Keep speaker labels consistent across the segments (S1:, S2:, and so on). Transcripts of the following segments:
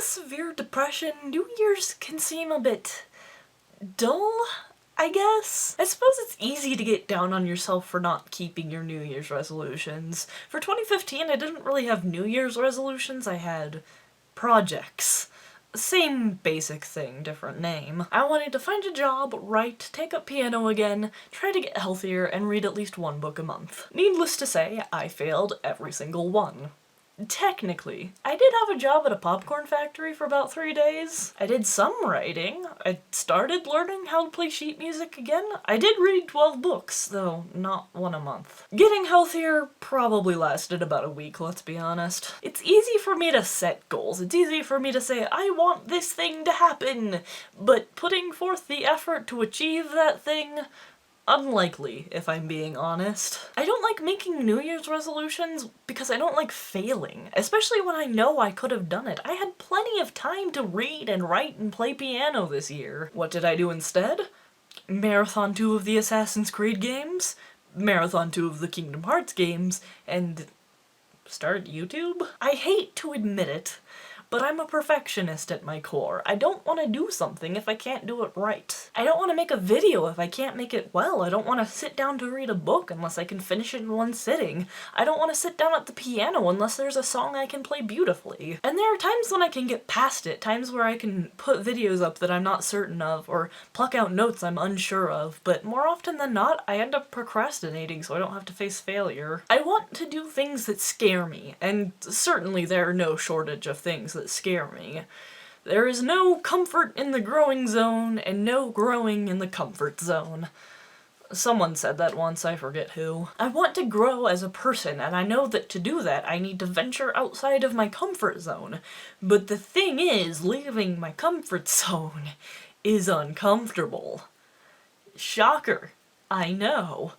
S1: severe depression, New Year's can seem a bit dull, I guess? I suppose it's easy to get down on yourself for not keeping your New Year's resolutions. For 2015, I didn't really have New Year's resolutions, I had projects. Same basic thing, different name. I wanted to find a job, write, take up piano again, try to get healthier, and read at least one book a month. Needless to say, I failed every single one. Technically, I did have a job at a popcorn factory for about 3 days. I did some writing. I started learning how to play sheet music again. I did read 12 books, though not one a month. Getting healthier probably lasted about a week, let's be honest. It's easy for me to set goals. It's easy for me to say, I want this thing to happen, but putting forth the effort to achieve that thing, unlikely, if I'm being honest. I don't like making New Year's resolutions because I don't like failing, especially when I know I could have done it. I had plenty of time to read and write and play piano this year. What did I do instead? Marathon 2 of the Assassin's Creed games, Marathon 2 of the Kingdom Hearts games, and start YouTube? I hate to admit it, but I'm a perfectionist at my core. I don't want to do something if I can't do it right. I don't want to make a video if I can't make it well. I don't want to sit down to read a book unless I can finish it in one sitting. I don't want to sit down at the piano unless there's a song I can play beautifully. And there are times when I can get past it, times where I can put videos up that I'm not certain of, or pluck out notes I'm unsure of, but more often than not, I end up procrastinating so I don't have to face failure. I want to do things that scare me, and certainly there are no shortage of things that scare me. There is no comfort in the growing zone, and no growing in the comfort zone. Someone said that once, I forget who. I want to grow as a person, and I know that to do that I need to venture outside of my comfort zone. But the thing is, leaving my comfort zone is uncomfortable. Shocker, I know.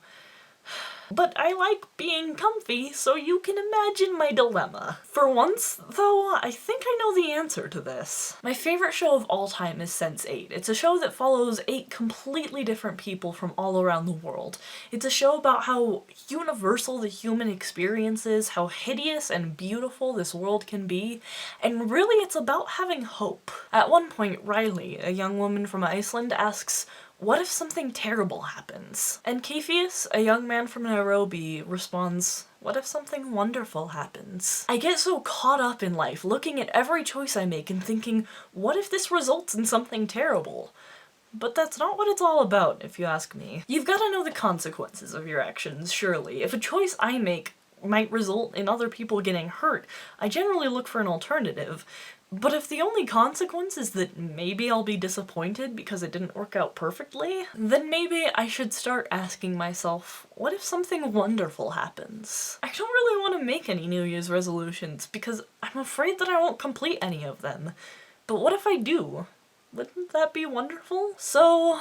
S1: But I like being comfy, so you can imagine my dilemma. For once, though, I think I know the answer to this. My favorite show of all time is Sense8. It's a show that follows 8 completely different people from all around the world. It's a show about how universal the human experience is, how hideous and beautiful this world can be, and really it's about having hope. At one point, Riley, a young woman from Iceland, asks, what if something terrible happens? And Kefius, a young man from Nairobi, responds, what if something wonderful happens? I get so caught up in life, looking at every choice I make and thinking, what if this results in something terrible? But that's not what it's all about, if you ask me. You've got to know the consequences of your actions, surely. If a choice I make might result in other people getting hurt, I generally look for an alternative. But if the only consequence is that maybe I'll be disappointed because it didn't work out perfectly, then maybe I should start asking myself, what if something wonderful happens? I don't really want to make any New Year's resolutions because I'm afraid that I won't complete any of them. But what if I do? Wouldn't that be wonderful? So,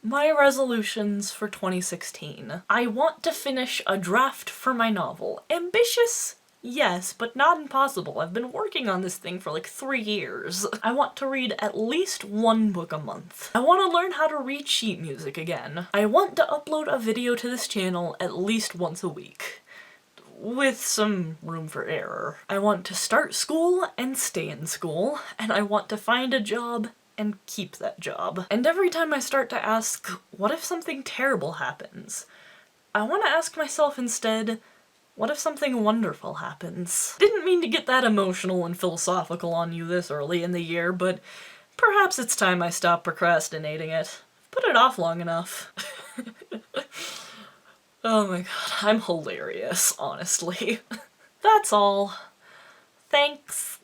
S1: my resolutions for 2016. I want to finish a draft for my novel. Ambitious? Yes, but not impossible. I've been working on this thing for like 3 years. I want to read at least 1 book a month. I want to learn how to read sheet music again. I want to upload a video to this channel at least once a week, with some room for error. I want to start school and stay in school, and I want to find a job and keep that job. And every time I start to ask, what if something terrible happens? I want to ask myself instead, what if something wonderful happens? Didn't mean to get that emotional and philosophical on you this early in the year, but perhaps it's time I stop procrastinating it. I've put it off long enough. Oh my god, I'm hilarious, honestly. That's all. Thanks.